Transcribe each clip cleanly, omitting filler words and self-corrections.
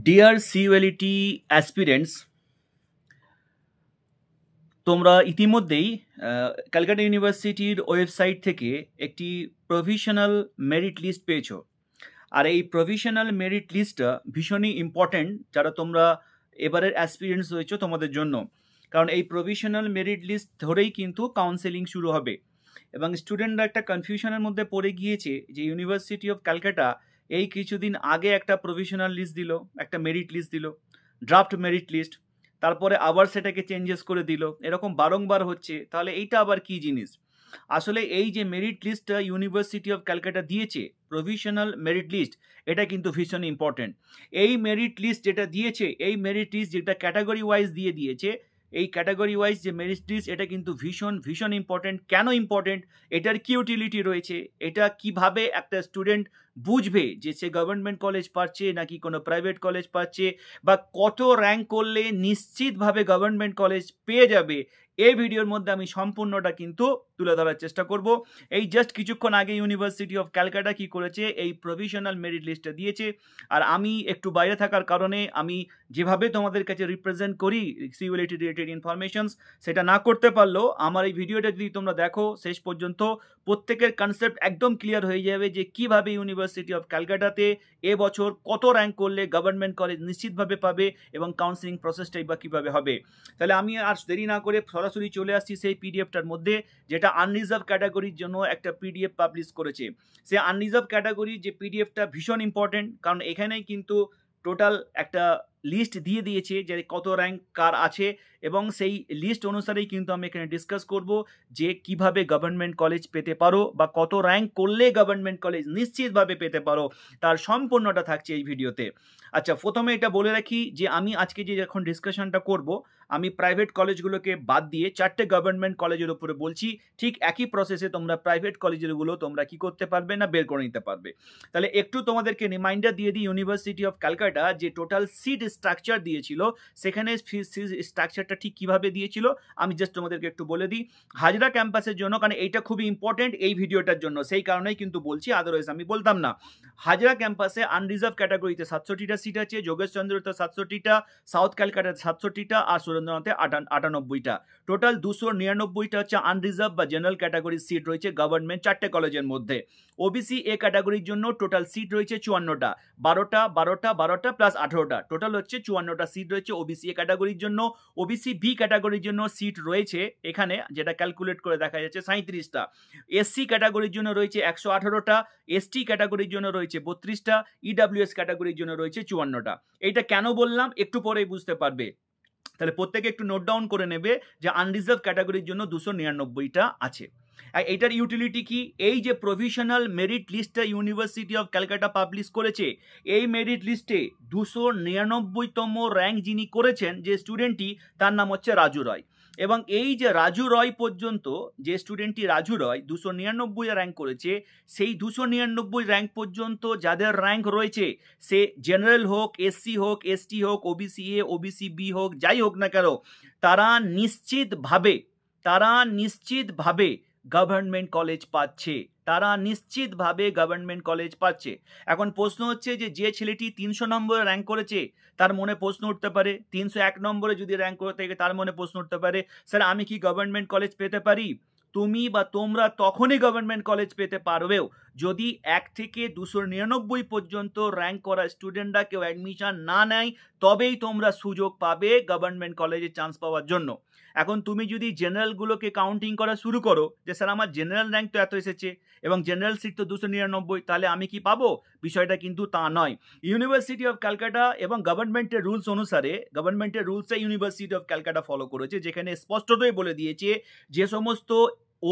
Deer সিইউএলইটি aspirants, তোমরা ইতিমধ্যেই ক্যালকাটা ইউনিভার্সিটির ওয়েবসাইট থেকে একটি প্রভিশনাল মেরিট লিস্ট পেয়েছো। আর এই প্রভিশনাল মেরিট লিস্টটা ভীষণই ইম্পর্ট্যান্ট যারা তোমরা এবারের অ্যাসপিরেন্টস হয়েছো তোমাদের জন্য, কারণ এই প্রভিশনাল মেরিট লিস্ট ধরেই কিন্তু কাউন্সেলিং শুরু হবে। এবং স্টুডেন্টরা একটা কনফিউশনের মধ্যে পড়ে গিয়েছে যে ইউনিভার্সিটি অফ ক্যালকাটা এই কিছুদিন আগে একটা প্রভিশনাল লিস্ট দিল, একটা মেরিট লিস্ট দিল, ড্রাফট মেরিট লিস্ট, তারপরে আবার সেটাকে চেঞ্জেস করে দিল, এরকম বারংবার হচ্ছে। তাহলে এইটা আবার কি জিনিস? আসলে এই যে মেরিট লিস্টটা ইউনিভার্সিটি অফ ক্যালকাটা দিয়েছে, প্রভিশনাল মেরিট লিস্ট, এটা কিন্তু ভীষণ ইম্পর্টেন্ট। এই মেরিট লিস্ট যেটা দিয়েছে, এই মেরিট লিস্ট যেটা ক্যাটাগরি ওয়াইজ দিয়েছে, এই ক্যাটাগরি ওয়াইজ যে মেরিট লিস্ট, এটা কিন্তু ভীষণ ভীষণ ইম্পর্টেন্ট। কেন ইম্পর্টেন্ট? এটার কি ইউটিলিটি রয়েছে, এটা কিভাবে একটা স্টুডেন্ট বুঝবে যে সে গভর্নমেন্ট কলেজ পাচ্ছে নাকি কোনো প্রাইভেট কলেজ পাচ্ছে, বা কত র্যাঙ্ক করলে নিশ্চিতভাবে গভর্নমেন্ট কলেজ পেয়ে যাবে, এই ভিডিওর মধ্যে আমি সম্পূর্ণটা কিন্তু তুলে ধরার চেষ্টা করব। এই জাস্ট কিছুক্ষণ আগে ইউনিভার্সিটি অফ ক্যালকাটা কি করেছে, এই প্রভিশনাল মেরিট লিস্টটা দিয়েছে। আর আমি একটু বাইরে থাকার কারণে আমি যেভাবে তোমাদের কাছে রিপ্রেজেন্ট করি সিইউএলইটি রিলেটেড ইনফরমেশনস, সেটা না করতে পারলেও আমার এই ভিডিওটা যদি তোমরা দেখো শেষ পর্যন্ত, প্রত্যেকের কনসেপ্ট একদম ক্লিয়ার হয়ে যাবে যে কিভাবে ইউনিভার্সিটি অফ ক্যালকাটাতে এবছর কত র্যাঙ্ক করলে গভর্নমেন্ট কলেজ নিশ্চিতভাবে পাবে এবং কাউন্সিলিং প্রসেসটাই বা কীভাবে হবে। তাহলে আমি আর দেরি না করে সরাসরি চলে আসছি সেই পিডিএফটার মধ্যে, যেটা আনরিজার্ভ ক্যাটাগরির জন্য একটা পিডিএফ পাবলিশ করেছে। সেই আনরিজার্ভ ক্যাটাগরির যে পিডিএফটা ভীষণ ইম্পর্টেন্ট, কারণ এখানেই কিন্তু টোটাল একটা লিস্ট দিয়ে দিয়েছে যে কত র্যাঙ্ক কার আছে, এবং সেই লিস্ট অনুসারেই কিন্তু আমি এখানে ডিসকাস করব যে কিভাবে গভর্নমেন্ট কলেজ পেতে পারো বা কত র্যাঙ্ক করলে গভর্নমেন্ট কলেজ নিশ্চিতভাবে পেতে পারো, তার সম্পূর্ণটা থাকছে এই ভিডিওতে। আচ্ছা, প্রথমে এটা বলে রাখি যে আমি আজকে যে এখন ডিসকাশনটা করব, আমি প্রাইভেট কলেজগুলোকে বাদ দিয়ে 4টে গভর্নমেন্ট কলেজের উপরে বলছি। ঠিক একই প্রসেসে তোমরা প্রাইভেট কলেজগুলো তোমরা কি করতে পারবে না, বের করে নিতে পারবে। তাহলে একটু তোমাদেরকে রিমাইন্ডার দিয়ে দিই, ইউনিভার্সিটি অফ ক্যালকাটা যে টোটাল সিট স্ট্রাকচার দিয়েছিল, সেখানে স্ট্রাকচারটা ঠিক কিভাবে দিয়েছিল আমি জাস্ট তোমাদেরকে একটু বলে দিই। হাজরা ক্যাম্পাসের জন্য, কারণ এইটা খুবই ইম্পর্টেন্ট এই ভিডিওটার জন্য, সেই কারণেই কিন্তু বলছি, আদারওয়াইজ আমি বলতাম না। হাজরা ক্যাম্পাসে আনরিজার্ভ ক্যাটাগরিতে 700টা সিট আছে, যোগেশচন্দ্রতে 700টা, সাউথ ক্যালকাটাতে 700টা, আর সুরেন্দ্রনাথে 98টা। টোটাল 299টা হচ্ছে আনরিজার্ভ বা জেনারেল ক্যাটাগরির সিট রয়েছে গভর্নমেন্ট 4টে কলেজের মধ্যে। ওবিসি এ ক্যাটাগরির জন্য টোটাল সিট রয়েছে 54টা, 12টা প্লাস 18টা, টোটাল হচ্ছে 54টা সিট রয়েছে ওবিসি এ ক্যাটাগরির জন্য। ওবিসি বি ক্যাটাগরির জন্য সিট রয়েছে এখানে, যেটা ক্যালকুলেট করে দেখা যাচ্ছে 37টা। এসসি ক্যাটাগরির জন্য রয়েছে 118টা, এসটি ক্যাটাগরির জন্য রয়েছে 32টা, ইডাব্লিউএস ক্যাটাগরির জন্য রয়েছে 54টা। এইটা কেন বললাম একটু পরেই বুঝতে পারবে। তাহলে প্রত্যেকে একটু নোট ডাউন করে নেবে যে আনরিজার্ভ ক্যাটাগরির জন্য 299টা আছে। আর এইটার ইউটিলিটি কি? এই যে প্রভিশনাল মেরিট লিস্টটা ইউনিভার্সিটি অফ ক্যালকাটা পাবলিশ করেছে, এই মেরিট লিস্টে 299তম র্যাঙ্ক যিনি করেছেন, যে স্টুডেন্টটি, তার নাম হচ্ছে রাজু রয়। এবং এই যে রাজু রয় পর্যন্ত, যে স্টুডেন্টটি রাজু রয় 299 র্যাঙ্ক করেছে, সেই 299 র্যাঙ্ক পর্যন্ত যাদের র্যাঙ্ক রয়েছে, সে জেনারেল হোক, এসসি হোক, এসটি হোক, ওবিসি এ, ওবিসি বি হোক, যাই হোক না কেন, তারা নিশ্চিতভাবে গভর্নমেন্ট কলেজ পাচ্ছে, গভর্নমেন্ট কলেজ পাচ্ছে। এখন প্রশ্ন হচ্ছে যে ছেলেটি 300 নম্বরে র্যাঙ্ক করেছে, তার মনে প্রশ্ন উঠতে পারে, 301 নম্বরে যদি র্যাঙ্ক করে থাকে তার মনে প্রশ্ন উঠতে পারে, স্যার আমি কি গভর্নমেন্ট কলেজ পেতে পারি? তুমি বা তোমরা তখনই গভর্নমেন্ট কলেজ পেতে পারবেও যদি 1 থেকে 299 পর্যন্ত র্যাঙ্ক করা স্টুডেন্টরা কেউ অ্যাডমিশন না নেয়, তবেই তোমরা সুযোগ পাবে গভর্নমেন্ট কলেজে চান্স পাওয়ার জন্য। এখন তুমি যদি জেনারেলগুলোকে কাউন্টিং করা শুরু করো যে স্যার আমার জেনারেল র্যাঙ্ক তো এত এসেছে এবং জেনারেল সিট তো 299, তাহলে আমি কি পাবো? বিষয়টা কিন্তু তা নয়। ইউনিভার্সিটি অফ ক্যালকাটা এবং গভর্নমেন্টের রুলস অনুসারে, গভর্নমেন্টের রুলসে ইউনিভার্সিটি অফ ক্যালকাটা ফলো করেছে, যেখানে স্পষ্টতই বলে দিয়েছে যে সমস্ত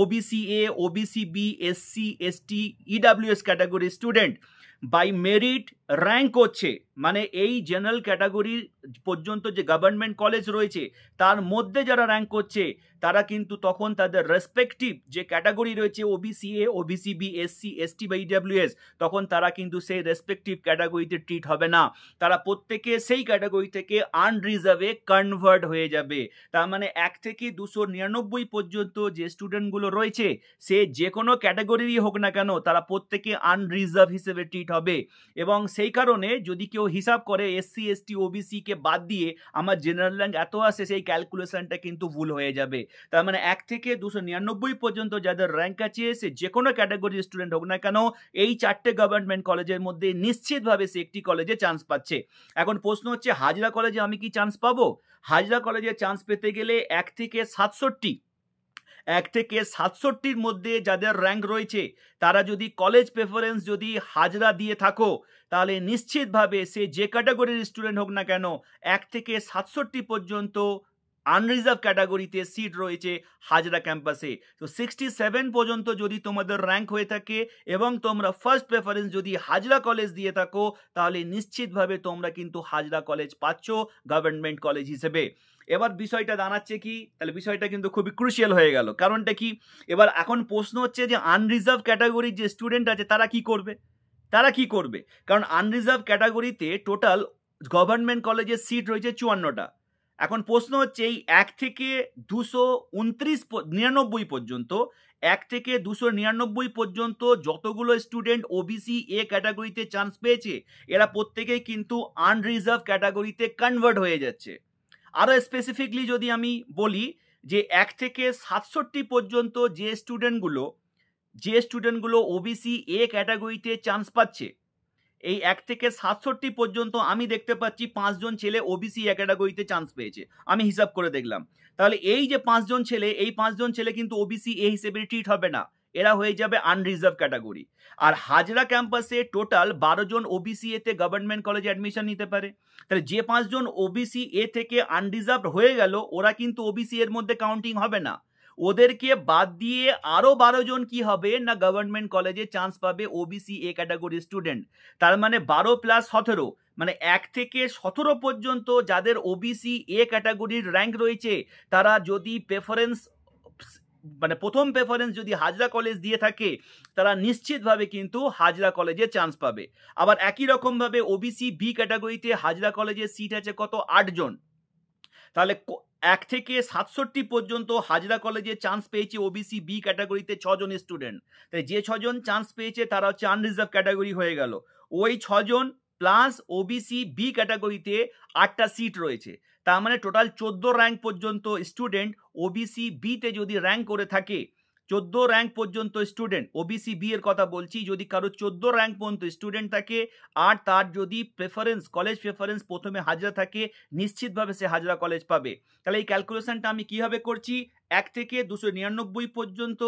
OBC A, OBC B, SC, ST, EWS ক্যাটাগরির স্টুডেন্ট বাই মেরিট র্যাঙ্ক করছে, মানে এই জেনারেল ক্যাটাগরির পর্যন্ত যে গভর্নমেন্ট কলেজ রয়েছে তার মধ্যে যারা র্যাঙ্ক করছে তারা কিন্তু তখন তাদের রেসপেক্টিভ যে ক্যাটাগরি রয়েছে OBC A, OBC B, SC, ST বা ইডব্লিউএস, তখন তারা কিন্তু সেই রেসপেক্টিভ ক্যাটাগরিতে ট্রিট হবে না, তারা প্রত্যেকে সেই ক্যাটাগরি থেকে আনরিজার্ভে কনভার্ট হয়ে যাবে। তার মানে 1 থেকে 299 পর্যন্ত যে স্টুডেন্টগুলো রয়েছে সে যে কোনো ক্যাটাগরিরই হোক না কেন তারা প্রত্যেকে আনরিজার্ভ হিসেবে ট্রিট হবে। এবং সেই কারণে যদি কেউ হিসাব করে এসসি, এসটি, ওবিসি কে বাদ দিয়ে আমার জেনারেল র্যাঙ্ক এত আসে, সেই ক্যালকুলেশনটা কিন্তু ভুল হয়ে যাবে। তার মানে 1 থেকে 299 পর্যন্ত যাদের র্যাঙ্ক আছে সে যে কোনো ক্যাটাগরির স্টুডেন্ট হোক না কেন এই 4টে গভর্নমেন্ট কলেজের মধ্যে নিশ্চিতভাবে সে একটি কলেজে চান্স পাচ্ছে। এখন প্রশ্ন হচ্ছে হাজরা কলেজে আমি কি চান্স পাবো? হাজরা কলেজে চান্স পেতে গেলে 1 থেকে 67র মধ্যে যাদের র্যাঙ্ক রয়েছে তারা যদি কলেজ প্রেফারেন্স যদি হাজরা দিয়ে থাকো তাহলে নিশ্চিতভাবে সে যে ক্যাটাগরির স্টুডেন্ট হোক না কেন 1 থেকে 67 পর্যন্ত আনরিজার্ভ ক্যাটাগরিতে সিট রয়েছে হাজরা ক্যাম্পাসে। তো 67 পর্যন্ত যদি তোমাদের র্যাঙ্ক হয়ে থাকে এবং তোমরা ফার্স্ট প্রেফারেন্স যদি হাজরা কলেজ দিয়ে থাকো তাহলে নিশ্চিতভাবে তোমরা কিন্তু হাজরা কলেজ পাচ্ছ গভর্নমেন্ট কলেজ হিসেবে। এবার বিষয়টা দাঁড়াচ্ছে কি, তাহলে বিষয়টা কিন্তু খুবই ক্রুশিয়াল হয়ে গেল। কারণটা কি, এবার এখন প্রশ্ন হচ্ছে যে আনরিজার্ভ ক্যাটাগরির যে স্টুডেন্ট আছে তারা কি করবে? কারণ আনরিজার্ভ ক্যাটাগরিতে টোটাল গভর্নমেন্ট কলেজের সিট রয়েছে 54টা। এখন প্রশ্ন হচ্ছে এই 1 থেকে 299 পর্যন্ত 1 থেকে 299 পর্যন্ত যতগুলো স্টুডেন্ট ওবিসি এ ক্যাটাগরিতে চান্স পেয়েছে এরা প্রত্যেকেই কিন্তু আনরিজার্ভ ক্যাটাগরিতে কনভার্ট হয়ে যাচ্ছে। আরও স্পেসিফিকলি যদি আমি বলি যে 1 থেকে 67 পর্যন্ত যে স্টুডেন্টগুলো ওবিসি এ ক্যাটাগরিতে চান্স পাচ্ছে, এই 1 থেকে 67 পর্যন্ত আমি দেখতে পাচ্ছি 5 জন ছেলে ওবিসি এ ক্যাটাগরিতে চান্স পেয়েছে, আমি হিসাব করে দেখলাম। তাহলে এই যে 5 জন ছেলে, এই 5 জন ছেলে কিন্তু ওবিসি এ হিসেবে ট্রিট হবে না, এরা হয়ে যাবে আনরিজার্ভ ক্যাটাগরি। আর হাজরা ক্যাম্পাসে টোটাল 12 জন ওবিসি এতে গভর্নমেন্ট কলেজে অ্যাডমিশন নিতে পারে। তাহলে যে 5 জন ওবিসি এ থেকে আনরিজার্ভ হয়ে গেল ওরা কিন্তু ওবিসি এর মধ্যে কাউন্টিং হবে না, ওদেরকে বাদ দিয়ে আরো 12 জন কি হবে না গভর্নমেন্ট কলেজে চান্স পাবে ওবিসি এ ক্যাটাগরি স্টুডেন্ট। তার মানে 12 + 17 মানে 1 থেকে 17 পর্যন্ত যাদের ওবিসি এ ক্যাটাগরির র্যাঙ্ক রয়েছে তারা যদি প্রেফারেন্স মানে প্রথম প্রেফারেন্স যদি হাজরা কলেজ দিয়ে থাকে তারা নিশ্চিতভাবে কিন্তু হাজরা কলেজে চান্স পাবে। আবার একই রকমভাবে ওবিসি বি ক্যাটাগরিতে হাজরা কলেজের সিট আছে কত? 8 জন। তাহলে 1 থেকে 67 পর্যন্ত হাজরা কলেজে চান্স পেয়েছে ওবিসি বি ক্যাটাগরিতে 6 জন স্টুডেন্ট। তাই যে 6 জন চান্স পেয়েছে তারা হচ্ছে আনরিজার্ভ ক্যাটাগরি হয়ে গেল। ওই 6 জন প্লাস ওবিসি বি ক্যাটাগরিতে 8টা সিট রয়েছে, তার মানে টোটাল 14 র্যাঙ্ক পর্যন্ত স্টুডেন্ট ওবিসি বিতে যদি র্যাঙ্ক করে থাকে, 14 র্যাঙ্ক পর্যন্ত স্টুডেন্ট ওবিসি বি এর কথা বলছি, যদি কারো 14 র্যাঙ্ক পর্যন্ত স্টুডেন্ট থাকে আর তার যদি প্রেফারেন্স কলেজ প্রেফারেন্স প্রথমে হাজরা থাকে নিশ্চিতভাবে সে হাজরা কলেজ পাবে। তাহলে এই ক্যালকুলেশনটা আমি কিভাবে করছি, 1 থেকে 299 পর্যন্ত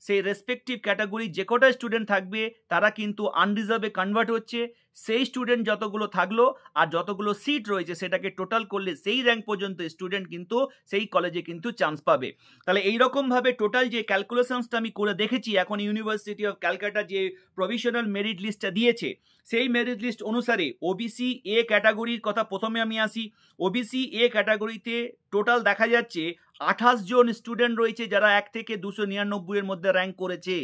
সেই রেসপেক্টিভ ক্যাটাগরি যে কটা স্টুডেন্ট থাকবে তারা কিন্তু আনরিজার্ভে কনভার্ট হচ্ছে, সেই স্টুডেন্ট যতগুলো থাকলো আর যতগুলো সিট রয়েছে সেটাকে টোটাল করলে সেই র্যাঙ্ক পর্যন্ত স্টুডেন্ট কিন্তু সেই কলেজে কিন্তু চান্স পাবে। তাহলে এইরকমভাবে টোটাল যে ক্যালকুলেশনসটা আমি করে দেখেছি, এখন ইউনিভার্সিটি অফ ক্যালকাটা যে প্রভিশনাল মেরিট লিস্টটা দিয়েছে সেই মেরিট লিস্ট অনুসারে ওবিসি এ ক্যাটাগরির কথা প্রথমে আমি আসি। ওবিসি এ ক্যাটাগরিতে টোটাল দেখা যাচ্ছে 28 জন স্টুডেন্ট রয়েছে যারা 1 থেকে 299 এর মধ্যে র্যাঙ্ক করেছে।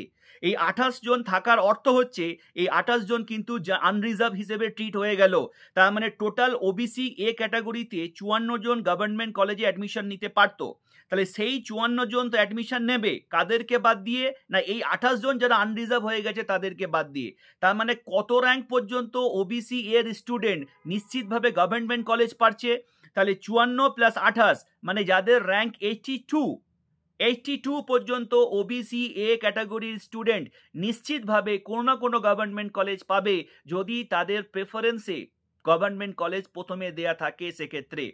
এই 28 জন থাকার অর্থ হচ্ছে এই 28 জন কিন্তু আনরিজার্ভ হিসেবে ট্রিট হয়ে গেল। তার মানে টোটাল ওবিসি এ ক্যাটাগরিতে 54 জন গভর্নমেন্ট কলেজে অ্যাডমিশন নিতে পারতো। তাহলে সেই 54 জন তো অ্যাডমিশন নেবে কাদেরকে বাদ দিয়ে না, এই 28 জন যারা আনরিজার্ভ হয়ে গেছে তাদেরকে বাদ দিয়ে। তার মানে কত র্যাঙ্ক পর্যন্ত ওবিসি এর স্টুডেন্ট নিশ্চিতভাবে গভর্নমেন্ট কলেজ পাচ্ছে? তাহলে 54 + 28 মানে যাদের র্যাঙ্ক 82 পর্যন্ত ওবিসি এ ক্যাটাগরির স্টুডেন্ট নিশ্চিতভাবে কোনো না কোনো গভর্নমেন্ট কলেজ পাবে যদি তাদের প্রেফারেন্সে গভর্নমেন্ট কলেজ প্রথমে দেয়া থাকে সেক্ষেত্রে।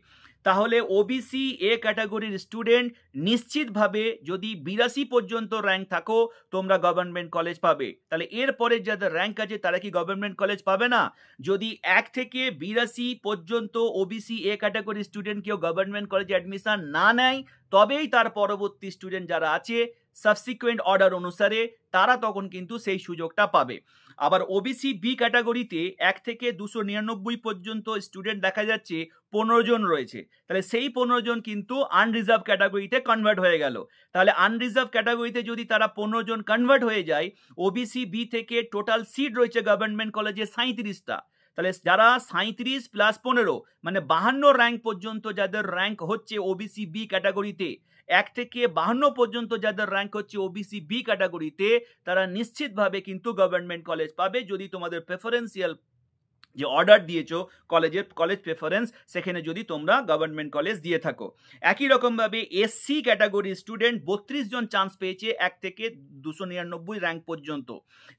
তাহলে ওবিসি এ ক্যাটাগরির স্টুডেন্ট নিশ্চিতভাবে যদি 82 পর্যন্ত র্যাঙ্ক থাকো তোমরা গভর্নমেন্ট কলেজ পাবে। তাহলে এরপরে যাদের র্যাঙ্ক আছে তারা কি গভর্নমেন্ট কলেজ পাবে না? যদি 1 থেকে 82 পর্যন্ত ওবিসি এ ক্যাটাগরির স্টুডেন্ট কেউ গভর্নমেন্ট কলেজে অ্যাডমিশন না নেয় তবেই তার পরবর্তী স্টুডেন্ট যারা আছে সাবসিকুয়েন্ট অর্ডার অনুসারে তারা তখন কিন্তু সেই সুযোগটা পাবে। আবার ওবিসি বি ক্যাটাগরিতে 1 থেকে 299 পর্যন্ত স্টুডেন্ট দেখা যাচ্ছে 15 জন রয়েছে, তাহলে সেই 15 জন কিন্তু আনরিজার্ভ ক্যাটাগরিতে কনভার্ট হয়ে গেল। তাহলে আনরিজার্ভ ক্যাটাগরিতে যদি তারা 15 জন কনভার্ট হয়ে যায়, ওবিসি বি থেকে টোটাল সিট রয়েছে গভর্নমেন্ট কলেজে 37টা, তাহলে যারা 37 প্লাস 15 মানে 52 র্যাঙ্ক পর্যন্ত যাদের র্যাঙ্ক হচ্ছে ওবিসি বি ক্যাটাগরিতে, 1 থেকে 52 পর্যন্ত যাদের র্যাঙ্ক হচ্ছে ওবিসি বি ক্যাটাগরিতে, তারা নিশ্চিতভাবে কিন্তু গভর্নমেন্ট কলেজ পাবে যদি তোমাদের প্রেফারেন্সিয়াল যে অর্ডার দিয়েছো কলেজ প্রেফারেন্স, সেখানে যদি তোমরা গভর্নমেন্ট কলেজ দিয়ে থাকো। একই রকমভাবে এসসি ক্যাটাগরির স্টুডেন্ট 32 জন চান্স পেয়েছে 1 থেকে 299 র্যাঙ্ক পর্যন্ত,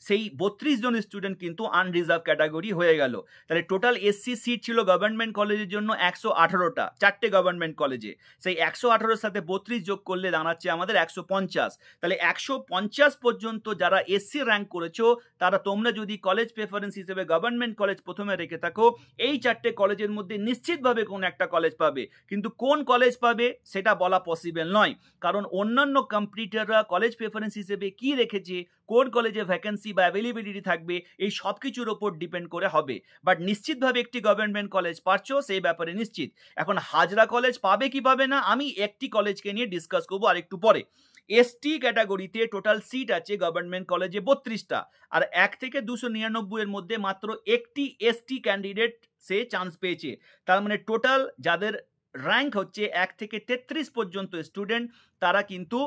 সেই 32 জন স্টুডেন্ট কিন্তু আনরিজার্ভ ক্যাটাগরি হয়ে গেল। তাহলে টোটাল এসসি সিট ছিল গভর্নমেন্ট কলেজের জন্য 118টা, 4টে গভর্নমেন্ট কলেজে, সেই 118-এর সাথে 32 যোগ করলে দাঁড়াচ্ছে আমাদের 150। তাহলে 150 পর্যন্ত যারা এসসি র্যাঙ্ক করেছো, তারা তোমরা যদি কলেজ প্রেফারেন্স হিসেবে গভর্নমেন্ট কলেজ প্রথমে রেখে থাকো, এই 4টে কলেজের মধ্যে নিশ্চিতভাবে কোন একটা কলেজ পাবে। কিন্তু কোন কলেজ পাবে সেটা বলা পসিবল নয়, কারণ অন্যান্য কম্পিটিটররা কলেজ প্রেফারেন্স হিসেবে কি রেখেছে, কোন কলেজে ভ্যাকেন্সি বা অ্যাভেলেবিলিটি থাকবে, এই সব কিছুর ওপর ডিপেন্ড করে হবে। বাট নিশ্চিতভাবে একটি গভর্নমেন্ট কলেজ পাচ্ছো সেই ব্যাপারে নিশ্চিত। এখন হাজরা কলেজ পাবে কি পাবে না, আমি একটি কলেজকে নিয়ে ডিসকাস করবো আরেকটু পরে। এসটি ক্যাটাগরিতে টোটাল সিট আছে গভর্নমেন্ট কলেজে 32টা, আর 1 থেকে 299 এর মধ্যে মাত্র একটি এসটি ক্যান্ডিডেট সে চান্স পেয়েছে। তার মানে টোটাল যাদের র্যাঙ্ক হচ্ছে 1 থেকে 33 পর্যন্ত স্টুডেন্ট, তারা কিন্তু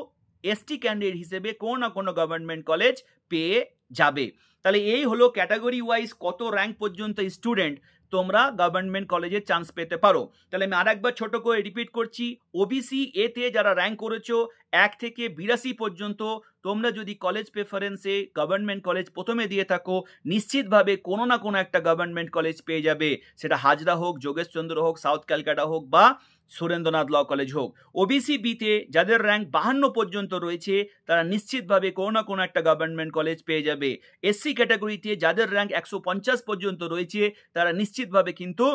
এসটি ক্যান্ডিডেট হিসেবে কোনো না কোনো গভর্নমেন্ট কলেজ পেয়ে যাবে। তাহলে এই হলো ক্যাটাগরি ওয়াইজ কত র্যাঙ্ক পর্যন্ত স্টুডেন্ট তোমরা গভর্নমেন্ট কলেজে চান্স পেতে পারো। তাহলে আমি আরেকবার ছোট করে রিপিট করছি, ওবিসি এতে যারা র্যাঙ্ক করেছো 1 থেকে 82 পর্যন্ত, তোমরা যদি কলেজ প্রেফারেন্সে গভর্নমেন্ট কলেজ প্রথমে দিয়ে থাকো, নিশ্চিতভাবে কোনো না কোনো একটা গভর্নমেন্ট কলেজ পেয়ে যাবে, সেটা হাজরা হোক, যোগেশচন্দ্র হোক, সাউথ ক্যালকাটা হোক বা সুরেন্দ্রনাথ ল কলেজ হোক। ওবিসি বিতে যাদের র্যাঙ্ক 52 পর্যন্ত রয়েছে, তারা নিশ্চিতভাবে কোনো না কোনো একটা গভর্নমেন্ট কলেজ পেয়ে যাবে। এসসি ক্যাটাগরিতে যাদের র্যাঙ্ক 150 পর্যন্ত রয়েছে, তারা নিশ্চিতভাবে কিন্তু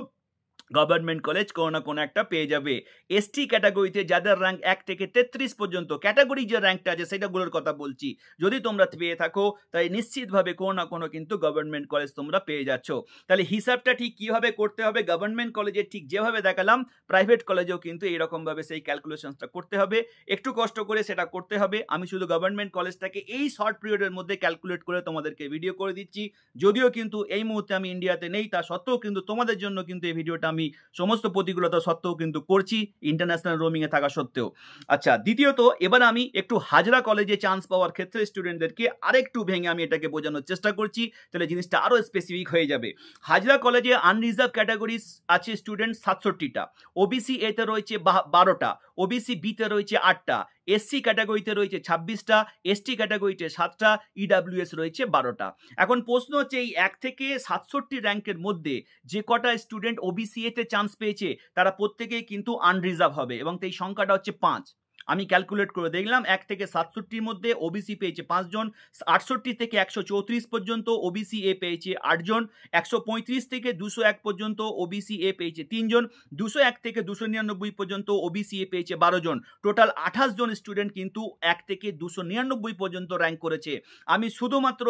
গভর্নমেন্ট কলেজ কোনো না কোনো একটা পেয়ে যাবে। এসটি ক্যাটাগরিতে যাদের র্যাঙ্ক 1 থেকে 33 পর্যন্ত, ক্যাটাগরি যে র্যাঙ্কটা আছে সেটাগুলোর কথা বলছি, যদি তোমরা পেয়ে থাকো তাই নিশ্চিতভাবে কোনো না কোনো কিন্তু গভর্নমেন্ট কলেজ তোমরা পেয়ে যাচ্ছ। তাহলে হিসাবটা ঠিক কিভাবে করতে হবে, গভর্নমেন্ট কলেজে ঠিক যেভাবে দেখালাম, প্রাইভেট কলেজেও কিন্তু এইরকমভাবে সেই ক্যালকুলেশনসটা করতে হবে, একটু কষ্ট করে সেটা করতে হবে। আমি শুধু গভর্নমেন্ট কলেজটাকে এই শর্ট পিরিয়ডের মধ্যে ক্যালকুলেট করে তোমাদেরকে ভিডিও করে দিচ্ছি, যদিও কিন্তু এই মুহূর্তে আমি ইন্ডিয়াতে নেই, তা সত্ত্বেও কিন্তু তোমাদের জন্য কিন্তু এই ভিডিওটা আমি সমস্ত প্রতিকূলতা সত্ত্বেও কিন্তু করছি, ইন্টারন্যাশনাল রোমিং এ থাকা সত্ত্বেও। আচ্ছা, দ্বিতীয়ত এবার আমি একটু হাজরা কলেজে চান্স পাওয়ার ক্ষেত্রে স্টুডেন্টদেরকে আরেকটু ভেঙে আমি এটাকে বোঝানোর চেষ্টা করছি, তাহলে জিনিসটা আরো স্পেসিফিক হয়ে যাবে। হাজরা কলেজে আনরিজার্ভ ক্যাটাগরি আছে স্টুডেন্ট 67টা, ওবিসি এতে রয়েছে 12টা, ওবিসি বিতে রয়েছে 8টা, এসসি ক্যাটাগরিতে রয়েছে 26টা, এসটি ক্যাটাগরিতে 7টা, ইডাব্লিউএস রয়েছে 12টা। এখন প্রশ্ন হচ্ছে এই 1 থেকে 67 র্যাঙ্কের মধ্যে যে কটা স্টুডেন্ট ওবিসি এতে চান্স পেয়েছে, তারা প্রত্যেকেই কিন্তু আনরিজার্ভ হবে এবং এই সংখ্যাটা হচ্ছে 5। আমি ক্যালকুলেট করে দেখলাম 1 থেকে 67-র মধ্যে ওবিসি পেয়েছে 5 জন, 68 থেকে 134 পর্যন্ত ওবিসি এ পেয়েছে 8 জন, 135 থেকে 201 পর্যন্ত ওবিসি এ পেয়েছে 3 জন, 201 থেকে 299 পর্যন্ত ওবিসি এ পেয়েছে 12 জন। টোটাল 28 জন স্টুডেন্ট কিন্তু 1 থেকে 299 পর্যন্ত র্যাঙ্ক করেছে। আমি শুধুমাত্র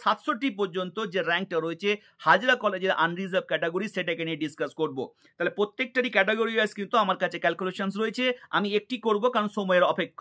67 পর্যন্ত যে র্যাঙ্কটা রয়েছে হাজরা কলেজের আনরিজার্ভ ক্যাটাগরি, সেটাকে নিয়ে ডিসকাস করব। তাহলে প্রত্যেকটারই ক্যাটাগরি ওয়াইজ কিন্তু আমার কাছে ক্যালকুলেশন রয়েছে, আমি একটি করব কারণ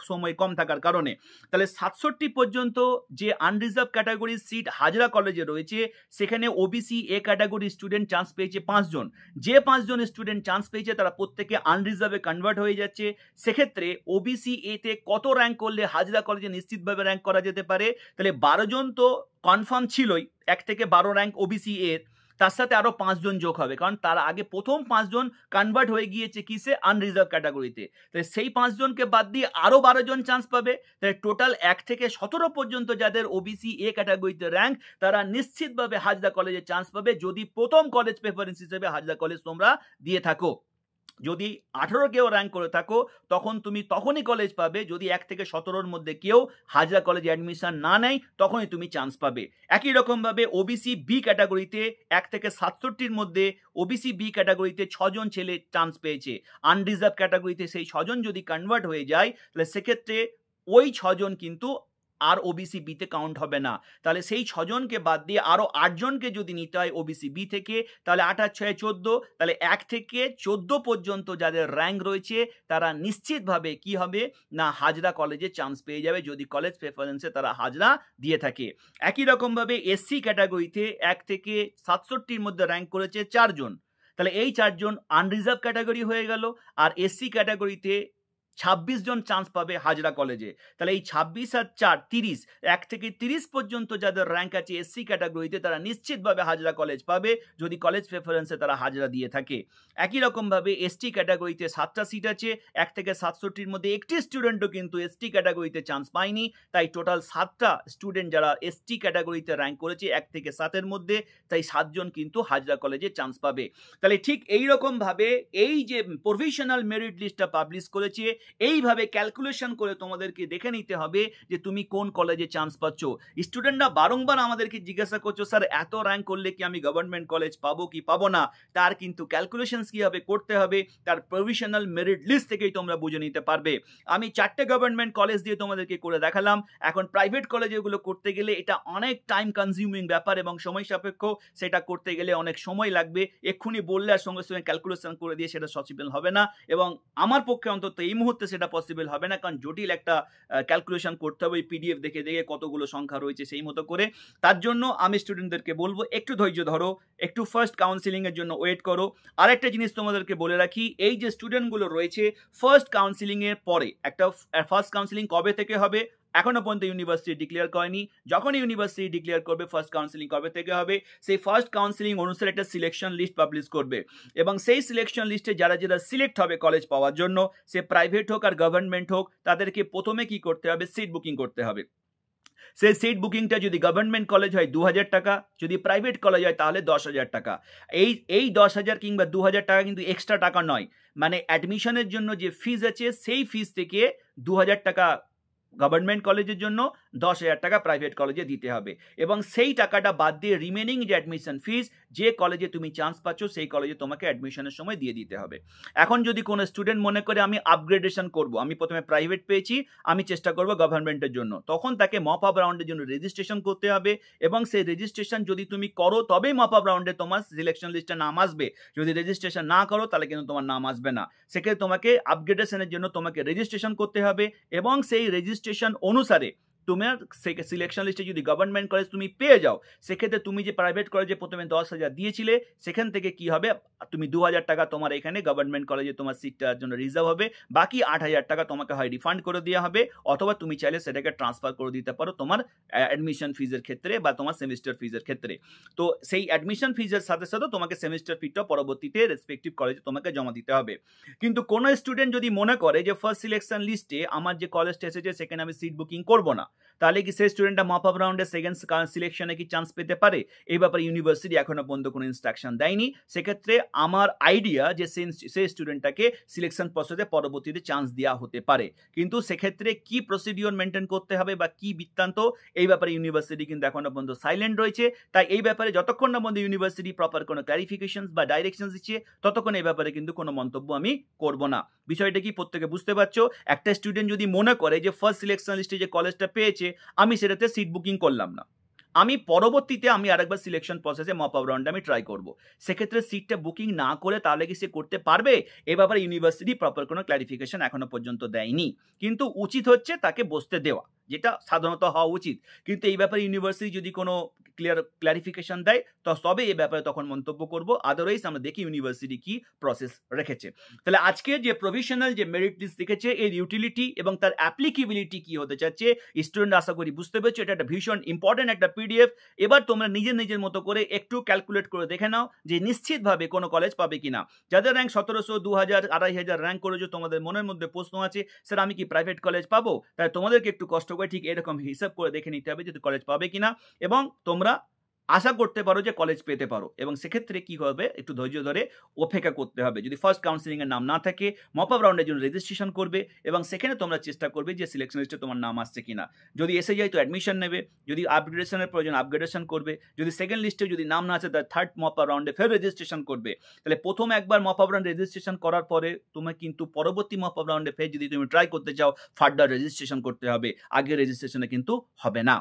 সময় কম থাকার কারণে। তাহলে 67 পর্যন্ত যে আনরিজার্ভ ক্যাটাগরির সিট হাজরা কলেজে রয়েছে, সেখানে OBC A category student chance পেয়েছে 5 জন। যে 5 জন স্টুডেন্ট চান্স পেয়েছে তারা প্রত্যেকে আনরিজার্ভে কনভার্ট হয়ে যাচ্ছে। সেক্ষেত্রে ওবিসি এতে কত র্যাঙ্ক করলে হাজরা কলেজে নিশ্চিতভাবে র্যাঙ্ক করা যেতে পারে, তাহলে 12 জন তো কনফার্ম ছিলই, 1 থেকে 12 র্যাঙ্ক ওবিসি এর, তার সাথে আরো 5 জন যোগ হবে, কারণ তার আগে প্রথম 5 জন কনভার্ট হয়ে গিয়েছে কিসে, আনরিজার্ভ ক্যাটাগরিতে। তাহলে সেই 5 জনকে বাদ দিয়ে আরো 12 জন চান্স পাবে। তাহলে টোটাল 1 থেকে 17 পর্যন্ত যাদের ওবিসি এ ক্যাটাগরিতে র্যাঙ্ক, তারা নিশ্চিতভাবে হাজরা কলেজে চান্স পাবে যদি প্রথম কলেজ প্রেফারেন্স হিসেবে হাজরা কলেজ তোমরা দিয়ে থাকো। যদি 18 কেউ র্যাঙ্ক করে থাকো তখন তুমি তখনই কলেজ পাবে যদি 1 থেকে 17-র মধ্যে কেউ হাজরা কলেজে অ্যাডমিশন না নেয়, তখনই তুমি চান্স পাবে। একই রকমভাবে ওবিসি বি ক্যাটাগরিতে 1 থেকে 67-র মধ্যে ওবিসি বি ক্যাটাগরিতে 6 জন ছেলে চান্স পেয়েছে। আনরিজার্ভ ক্যাটাগরিতে সেই 6 জন যদি কনভার্ট হয়ে যায় তাহলে সেক্ষেত্রে ওই 6 জন কিন্তু আর ওবিসি বিতে কাউন্ট হবে না। তাহলে সেই 6 জনকে বাদ দিয়ে আরও 8 জনকে যদি নিতে হয় ওবিসি বি থেকে, তাহলে 8 আর 6 14, তাহলে 1 থেকে 14 পর্যন্ত যাদের র্যাঙ্ক রয়েছে তারা নিশ্চিতভাবে কি হবে না হাজরা কলেজে চান্স পেয়ে যাবে যদি কলেজ প্রেফারেন্সে তারা হাজরা দিয়ে থাকে। একই রকমভাবে এসসি ক্যাটাগরিতে 1 থেকে 67-র মধ্যে র্যাঙ্ক করেছে 4 জন, তাহলে এই 4 জন আনরিজার্ভ ক্যাটাগরি হয়ে গেল। আর এসসি ক্যাটাগরিতে 26 জন চান্স পাবে হাজরা কলেজে। তাহলে এই 26 আর 4 30, 1 থেকে 30 পর্যন্ত যাদের র্যাঙ্ক আছে এসসি ক্যাটাগরিতে তারা নিশ্চিতভাবে হাজরা কলেজ পাবে যদি কলেজ প্রেফারেন্সে তারা হাজরা দিয়ে থাকে। একই রকমভাবে এসটি ক্যাটাগরিতে 7টা সিট আছে, 1 থেকে 67-র মধ্যে একটি স্টুডেন্টও কিন্তু এসটি ক্যাটাগরিতে চান্স পায়নি, তাই টোটাল 7টা স্টুডেন্ট যারা এসটি ক্যাটাগরিতে র্যাঙ্ক করেছে 1 থেকে 7-এর মধ্যে, তাই 7 জন কিন্তু হাজরা কলেজে চান্স পাবে। তাহলে ঠিক এই রকমভাবে এই যে প্রভিশনাল মেরিট লিস্টটা পাবলিশ করেছে এইভাবে ক্যালকুলেশন করে তোমাদেরকে দেখে নিতে হবে যে তুমি কোন কলেজে চান্স পাচ্ছ। স্টুডেন্টরা বারংবার আমাদেরকে জিজ্ঞাসা করছো স্যার এত র্যাঙ্ক করলে কি আমি গভর্নমেন্ট কলেজ পাবো কি পাবো না, তার কিন্তু ক্যালকুলেশনস কীভাবে করতে হবে তার প্রভিশনাল মেরিট লিস্ট থেকেই তোমরা বুঝে নিতে পারবে। আমি 4টে গভর্নমেন্ট কলেজ দিয়ে তোমাদেরকে করে দেখালাম, এখন প্রাইভেট কলেজে এগুলো করতে গেলে এটা অনেক টাইম কনজিউমিং ব্যাপার এবং সময় সাপেক্ষ, সেটা করতে গেলে অনেক সময় লাগবে। এক্ষুনি বললে আর সঙ্গে সঙ্গে ক্যালকুলেশন করে দিয়ে সেটা পসিবল হবে না এবং আমার পক্ষে অন্তত এই মুহূর্তে সেটা পসিবল হবে না, কারণ জটিল একটা ক্যালকুলেশন করতে হবে পিডিএফ দেখে দেখে কতগুলো সংখ্যা রয়েছে সেই মতো করে। তার জন্য আমি স্টুডেন্টদেরকে বলবো একটু ধৈর্য ধরো, একটু ফার্স্ট কাউন্সিলিংয়ের জন্য ওয়েট করো। আরেকটা জিনিস তোমাদেরকে বলে রাখি, এই যে স্টুডেন্টগুলো রয়েছে ফার্স্ট কাউন্সিলিংয়ের পরে একটা ফার্স্ট কাউন্সিলিং কবে থেকে হবে এখনো পর্যন্ত ইউনিভার্সিটি ডিক্লেয়ার করেনি। যখন ইউনিভার্সিটি ডিক্লেয়ার করবে ফার্স্ট কাউন্সিলিং কবে থেকে হবে সেই ফার্স্ট কাউন্সিলিং অনুসারে একটা সিলেকশন লিস্ট পাবলিশ করবে এবং সেই সিলেকশন লিস্টে যারা যারা সিলেক্ট হবে কলেজ পাওয়ার জন্য, সে প্রাইভেট হোক আর গভর্নমেন্ট হোক, তাদেরকে প্রথমে কি করতে হবে সিট বুকিং করতে হবে। সেই সিট বুকিংটা যদি গভর্নমেন্ট কলেজ হয় 2000 টাকা, যদি প্রাইভেট কলেজ হয় তাহলে 10,000 টাকা। এই 10,000 কিংবা 2000 টাকা কিন্তু এক্সট্রা টাকা নয়, মানে অ্যাডমিশনের জন্য যে ফিজ আছে সেই ফিজ থেকে 2000 টাকা গভর্নমেন্ট কলেজের জন্য, 10,000 টাকা প্রাইভেট কলেজে দিতে হবে এবং সেই টাকাটা বাদ দিয়ে রিমেনিং যে অ্যাডমিশন ফিজ যে কলেজে তুমি চান্স পাচ্ছ সেই কলেজে তোমাকে অ্যাডমিশনের সময় দিয়ে দিতে হবে। এখন যদি কোনো স্টুডেন্ট মনে করে আমি আপগ্রেডেশন করব, আমি প্রথমে প্রাইভেট পেয়েছি আমি চেষ্টা করব গভর্নমেন্টের জন্য, তখন তাকে মপ আপ রাউন্ডের জন্য রেজিস্ট্রেশন করতে হবে এবং সেই রেজিস্ট্রেশন যদি তুমি করো তবেই মপ আপ রাউন্ডে তোমার সিলেকশন লিস্টে নাম আসবে। যদি রেজিস্ট্রেশন না করো তাহলে কিন্তু তোমার নাম আসবে না। সেক্ষেত্রে তোমাকে আপগ্রেডেশনের জন্য তোমাকে রেজিস্ট্রেশন করতে হবে এবং সেই রেজিস্ট্রেশন অনুসারে তোমার সিলেকশন লিস্টে যদি গভর্নমেন্ট কলেজ তুমি পেয়ে যাও, সেক্ষেত্রে তুমি যে প্রাইভেট কলেজে প্রথমে 10,000 দিয়েছিলে সেখান থেকে কি হবে তুমি 2,000 টাকা তোমার এখানে গভর্নমেন্ট কলেজে তোমার সিটটার জন্য রিজার্ভ হবে, বাকি 8,000 টাকা তোমাকে হয় রিফান্ড করে দেওয়া হবে অথবা তুমি চাইলে সেটাকে ট্রান্সফার করে দিতে পারো তোমার অ্যাডমিশন ফিজের ক্ষেত্রে বা তোমার সেমিস্টার ফিজের ক্ষেত্রে। তো সেই অ্যাডমিশন ফিজের সাথে সাথে তোমাকে সেমিস্টার ফিটা পরবর্তীতে রেসপেক্টিভ কলেজে তোমাকে জমা দিতে হবে। কিন্তু কোনো স্টুডেন্ট যদি মনে করে যে ফার্স্ট সিলেকশন লিস্টে আমার যে কলেজটা এসেছে সেখানে আমি সিট বুকিং করবো না, তাহলে কি সেই স্টুডেন্টটা মপ আপ রাউন্ডে সেকেন্ড সিলেকশনে কি চান্স পেতে পারে? এই ব্যাপারে ইউনিভার্সিটি এখনো পর্যন্ত কোনো ইনস্ট্রাকশন দেয়নি। সেক্ষেত্রে আমার আইডিয়া যে সেই স্টুডেন্টটাকে সিলেকশন প্রসেসে পরবর্তীতে চান্স দেওয়া হতে পারে, কিন্তু সেক্ষেত্রে কি প্রসিডিওর মেনটেন করতে হবে বা কি বৃত্তান্ত এই ব্যাপারে ইউনিভার্সিটি কিন্তু এখনো পর্যন্ত সাইলেন্ট রয়েছে। তাই এই ব্যাপারে যতক্ষণ না পর্যন্ত ইউনিভার্সিটি প্রপার কোনো ক্লারিফিকেশন বা ডাইরেকশন দিচ্ছে ততক্ষণ এই ব্যাপারে কিন্তু কোনো মন্তব্য আমি করব না। বিষয়টা কি প্রত্যেকে বুঝতে পারছো? একটা স্টুডেন্ট যদি মনে করে যে ফার্স্ট সিলেকশন লিস্টে যে কলেজটা পেয়েছে আমি সেটাতে সিট বুকিং করলাম না, আমি পরবর্তীতে আমি আরেকবার সিলেকশন প্রসেসে মপ আপ রাউন্ডে আমি ট্রাই করব, সেক্ষেত্রে সিটটা বুকিং না করে তাহলে কি সে করতে পারবে? এ ব্যাপারে ইউনিভার্সিটি প্রপার কোনো ক্লারিফিকেশন এখনো পর্যন্ত দেয়নি, কিন্তু উচিত হচ্ছে তাকে বসতে দেওয়া, যেটা সাধারণত হওয়া উচিত। কিন্তু এই ব্যাপারে ইউনিভার্সিটি যদি কোনো ক্লারিফিকেশন দেয় তো তবে এই ব্যাপারে তখন মন্তব্য করব, আদারওয়াইজ আমরা দেখি ইউনিভার্সিটি কি প্রসেস রেখেছে। তাহলে আজকে যে প্রভিশনাল যে মেরিট লিস্ট দেখেছে এর ইউটিলিটি এবং তার অ্যাপ্লিকেবিলিটি কি হতে চাচ্ছে স্টুডেন্ট আশা করি বুঝতে পেরেছো। এটা একটা ভীষণ ইম্পর্টেন্ট একটা পিডিএফ। এবার তোমরা নিজের মতো করে একটু ক্যালকুলেট করে দেখে নাও যে নিশ্চিতভাবে কোনো কলেজ পাবে কিনা। যাদের র্যাঙ্ক 1700, 2000, 2500 র্যাঙ্ক করেছো তোমাদের মনের মধ্যে প্রশ্ন আছে স্যার আমি কি প্রাইভেট কলেজ পাবো, তাই তোমাদেরকে একটু কষ্ট করে ঠিক এরকম হিসাব করে দেখে নিতে হবে যে কলেজ পাবে কিনা এবং তোমরা আশা করতে পারো যে কলেজ পেতে পারো, এবং সেক্ষেত্রে কি হবে, একটু ধৈর্য ধরে অপেক্ষা করতে হবে। যদি ফার্স্ট কাউন্সিলিং এর নাম না থাকে, মপ আপ রাউন্ডের জন্য রেজিস্ট্রেশন করবে এবং সেখানে তোমরা চেষ্টা করবে যে সিলেকশন লিস্টে তোমার নাম আসছে কিনা। যদি এসে যায় তো অ্যাডমিশন নেবে, যদি আপগ্রেডেশনের প্রয়োজন আপগ্রেডেশন করবে, যদি সেকেন্ড লিস্টে যদি নাম না আসে তার থার্ড মপ আপ রাউন্ডে ফের রেজিস্ট্রেশন করবে। তাহলে প্রথম একবার মপ আপ রাউন্ড রেজিস্ট্রেশন করার পরে তোমার কিন্তু পরবর্তী মপ আপ রাউন্ডে ফের যদি তুমি ট্রাই করতে চাও ফার্দার রেজিস্ট্রেশন করতে হবে, আগে রেজিস্ট্রেশনে কিন্তু হবে না।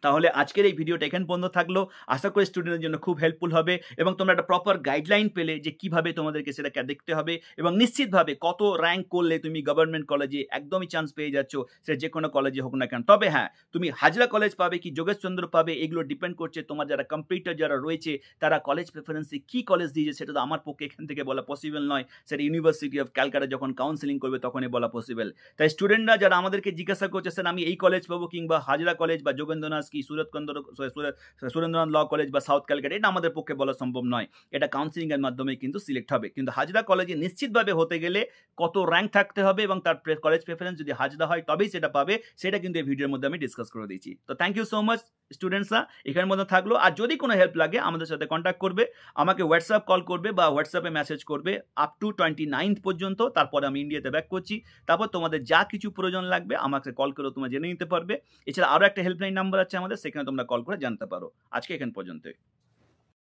তাহলে আজকের এই ভিডিওটা এখানে পর্যন্ত থাকলো। আশা করি স্টুডেন্টের জন্য খুব হেল্পফুল হবে এবং তোমরা একটা প্রপার গাইডলাইন পেলে যে কিভাবে তোমাদেরকে সেটাকে দেখতে হবে এবং নিশ্চিতভাবে কত র্যাঙ্ক করলে তুমি গভর্নমেন্ট কলেজে একদমই চান্স পেয়ে যাচ্ছ, সেটা যে কোনো কলেজে হোক না কেন। তবে হ্যাঁ, তুমি হাজরা কলেজ পাবে কি যোগেশচন্দ্র পাবে এগুলো ডিপেন্ড করছে তোমার যারা কম্পিউটার যারা রয়েছে তারা কলেজ প্রেফারেন্সে কী কলেজ দিয়েছে, সেটা তো আমার পক্ষে এখান থেকে বলা পসিবল নয়, সেটা ইউনিভার্সিটি অফ ক্যালকাটা যখন কাউন্সিলিং করবে তখনই বলা পসিবল। তাই স্টুডেন্টরা যারা আমাদেরকে জিজ্ঞাসা করছে স্যার আমি এই কলেজ পাবো কিংবা হাজরা কলেজ বা যোগেন্দ্রনাথ কি সুরেন্দ্রনাথ ল কলেজ বা সাউথ ক্যালকাটা, এটা আমাদের পক্ষে বলা সম্ভব নয়, এটা কাউন্সিলিং এর মাধ্যমে কিন্তু সিলেক্ট হবে। কিন্তু হাজরা কলেজে নিশ্চিতভাবে হতে গেলে কত র্যাঙ্ক থাকতে হবে এবং তার কলেজ প্রেফারেন্স যদি হাজরা হয় তবেই সেটা পাবে, সেটা কিন্তু এই ভিডিওর মধ্যে আমি ডিসকাস করে দিয়েছি। তো থ্যাংক ইউ সো মাচ স্টুডেন্টসরা, এখানের মধ্যে থাকলো। আর যদি কোনো হেল্প লাগে আমাদের সাথে কন্ট্যাক্ট করবে, আমাকে হোয়াটসঅ্যাপ কল করবে বা হোয়াটসঅ্যাপে মেসেজ করবে আপ টু 29 পর্যন্ত, তারপরে আমি ইন্ডিয়াতে ব্যাক করছি। তারপর তোমাদের যা কিছু প্রয়োজন লাগবে আমাকে কল করে তোমরা জেনে নিতে পারবে। এছাড়া আরও একটা হেল্পলাইন নাম্বার আছে আমাদের, সেখানে তোমরা কল করে জানতে পারো। আজকে এখান পর্যন্তই।